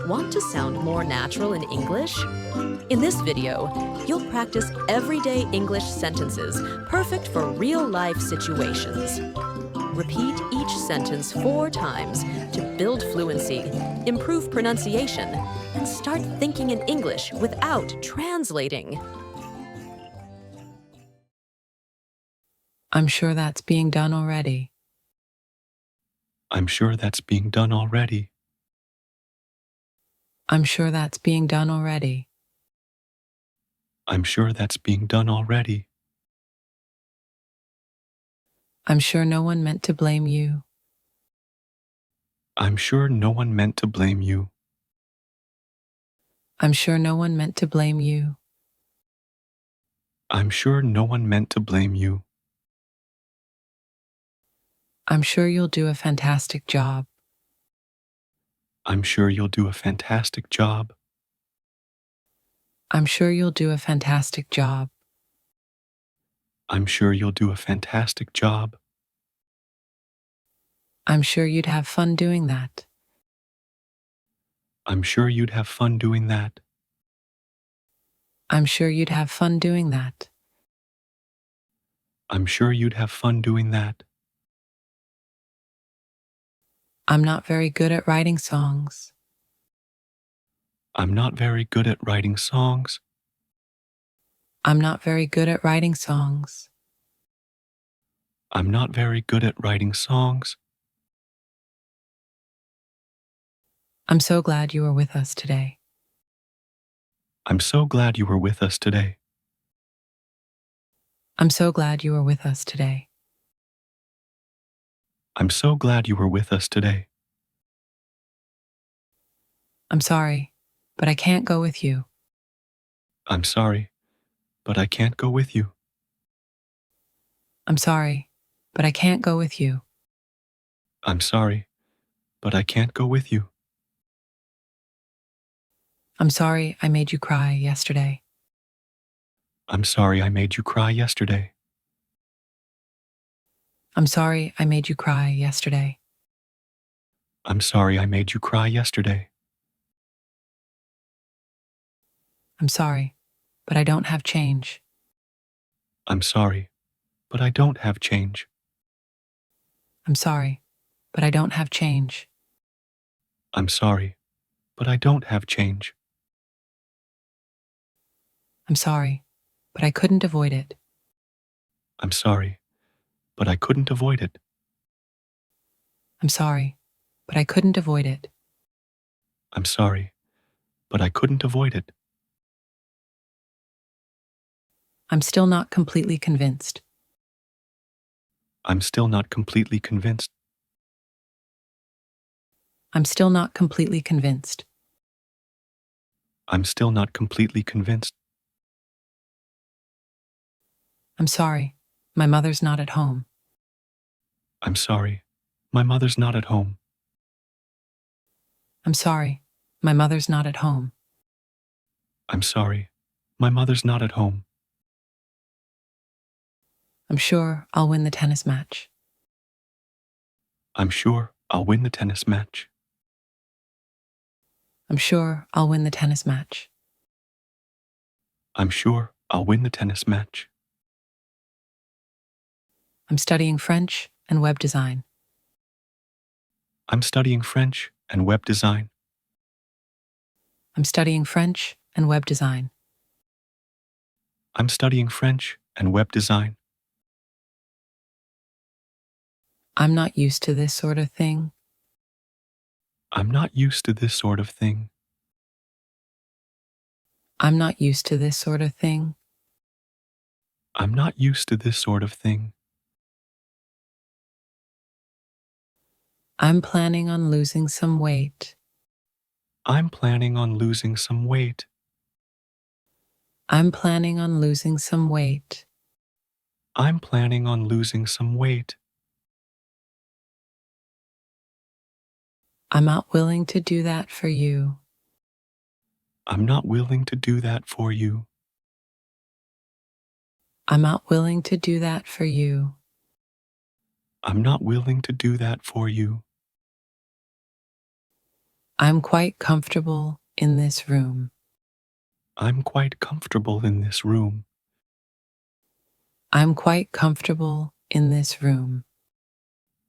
Want to sound more natural in English? In this video, you'll practice everyday English sentences perfect for real-life situations. Repeat each sentence 4 times to build fluency, improve pronunciation, and start thinking in English without translating. I'm sure that's being done already. I'm sure that's being done already. I'm sure that's being done already. I'm sure that's being done already. I'm sure no one meant to blame you. I'm sure no one meant to blame you. I'm sure no one meant to blame you. I'm sure no one meant to blame you. I'm sure you'll do a fantastic job. I'm sure you'll do a fantastic job. I'm sure you'll do a fantastic job. I'm sure you'll do a fantastic job. I'm sure you'd have fun doing that. I'm sure you'd have fun doing that. I'm sure you'd have fun doing that. I'm sure you'd have fun doing that. I'm not very good at writing songs. I'm not very good at writing songs. I'm not very good at writing songs. I'm not very good at writing songs. I'm so glad you were with us today. I'm so glad you were with us today. I'm so glad you were with us today. I'm so glad you were with us today. I'm sorry, but I can't go with you. I'm sorry, but I can't go with you. I'm sorry, but I can't go with you. I'm sorry, but I can't go with you. I'm sorry I made you cry yesterday. I'm sorry I made you cry yesterday. I'm sorry I made you cry yesterday. I'm sorry I made you cry yesterday. I'm sorry, but I don't have change. I'm sorry, but I don't have change. I'm sorry, but I don't have change. I'm sorry, but I don't have change. I'm sorry, but I couldn't avoid it. I'm sorry, but I couldn't avoid it. I'm sorry, but I couldn't avoid it. I'm sorry, but I couldn't avoid it. I'm still not completely convinced. I'm still not completely convinced. I'm still not completely convinced. I'm still not completely convinced. I'm sorry, my mother's not at home. I'm sorry, my mother's not at home. I'm sorry, my mother's not at home. I'm sorry, my mother's not at home. I'm sure I'll win the tennis match. I'm sure I'll win the tennis match. I'm sure I'll win the tennis match. I'm sure I'll win the tennis match. I'm studying French and web design. I'm studying French and web design. I'm studying French and web design. I'm studying French and web design. I'm not used to this sort of thing. I'm not used to this sort of thing. I'm not used to this sort of thing. I'm not used to this sort of thing. I'm planning on losing some weight. I'm planning on losing some weight. I'm planning on losing some weight. I'm planning on losing some weight. I'm not willing to do that for you. I'm not willing to do that for you. I'm not willing to do that for you. I'm not willing to do that for you. I'm quite comfortable in this room. I'm quite comfortable in this room. I'm quite comfortable in this room.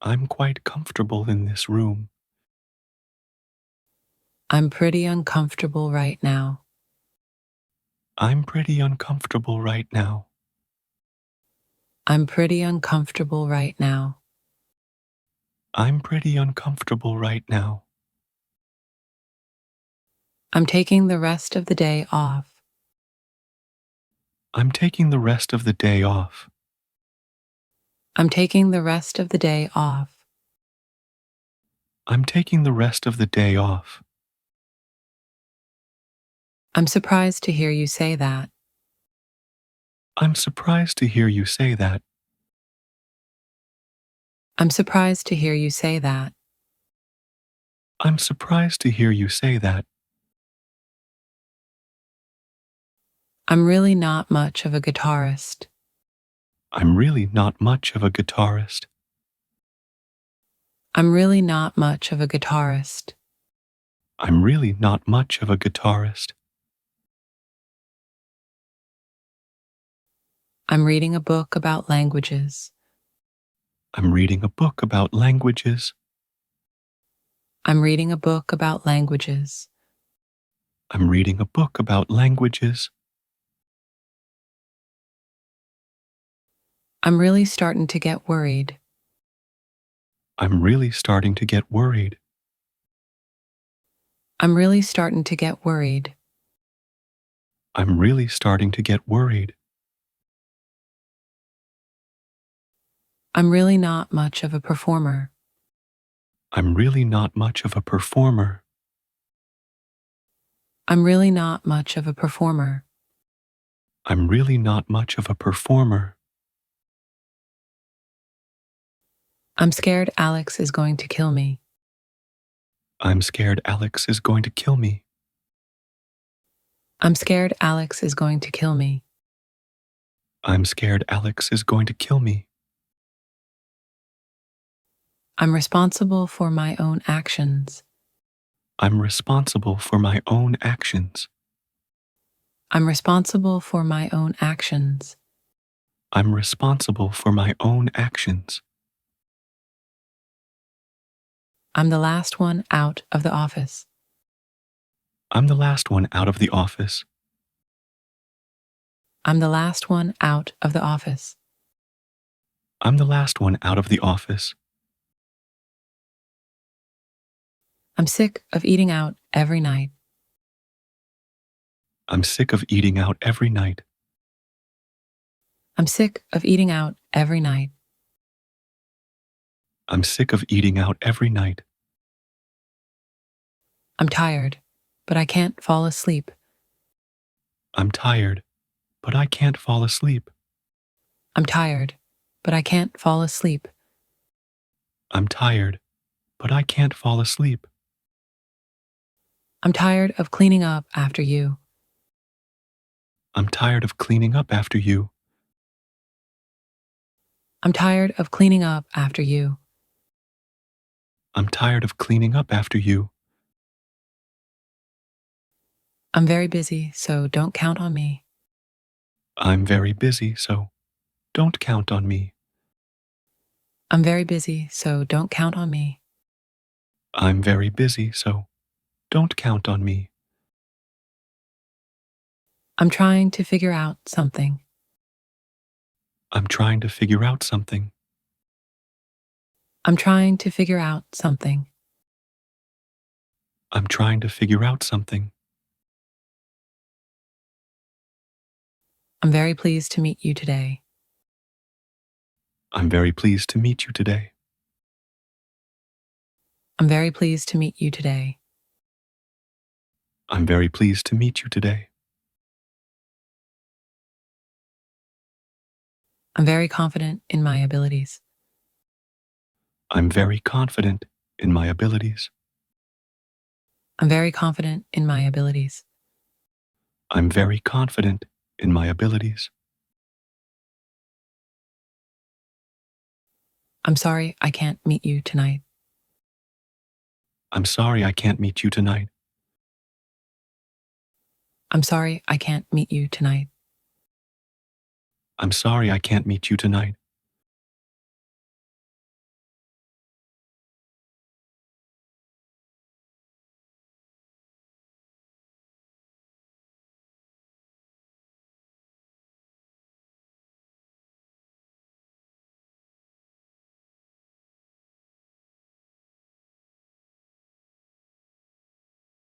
I'm quite comfortable in this room. I'm pretty uncomfortable right now. I'm pretty uncomfortable right now. I'm pretty uncomfortable right now. I'm pretty uncomfortable right now. I'm taking the rest of the day off. I'm taking the rest of the day off. I'm taking the rest of the day off. I'm taking the rest of the day off. I'm surprised to hear you say that. I'm surprised to hear you say that. I'm surprised to hear you say that. I'm surprised to hear you say that. I'm really not much of a guitarist. I'm really not much of a guitarist. I'm really not much of a guitarist. I'm really not much of a guitarist. I'm reading a book about languages. I'm reading a book about languages. I'm reading a book about languages. I'm reading a book about languages. I'm really starting to get worried. I'm really starting to get worried. I'm really starting to get worried. I'm really starting to get worried. I'm really not much of a performer. I'm really not much of a performer. I'm really not much of a performer. I'm really not much of a performer. I'm scared Alex is going to kill me. I'm scared Alex is going to kill me. I'm scared Alex is going to kill me. I'm scared Alex is going to kill me. I'm responsible for my own actions. I'm responsible for my own actions. I'm responsible for my own actions. I'm responsible for my own actions. I'm the last one out of the office. I'm the last one out of the office. I'm the last one out of the office. I'm the last one out of the office. I'm sick of eating out every night. I'm sick of eating out every night. I'm sick of eating out every night. I'm sick of eating out every night. I'm tired, but I can't fall asleep. I'm tired, but I can't fall asleep. I'm tired, but I can't fall asleep. I'm tired, but I can't fall asleep. I'm tired of cleaning up after you. I'm tired of cleaning up after you. I'm tired of cleaning up after you. I'm tired of cleaning up after you. I'm very busy, so don't count on me. I'm very busy, so don't count on me. I'm very busy, so don't count on me. I'm very busy, so don't count on me. I'm trying to figure out something. I'm trying to figure out something. I'm trying to figure out something. I'm trying to figure out something. I'm very pleased to meet you today. I'm very pleased to meet you today. I'm very pleased to meet you today. I'm very pleased to meet you today. I'm very confident in my abilities. I'm very confident in my abilities. I'm very confident in my abilities. I'm very confident in my abilities. I'm sorry I can't meet you tonight. I'm sorry I can't meet you tonight. I'm sorry I can't meet you tonight. I'm sorry I can't meet you tonight.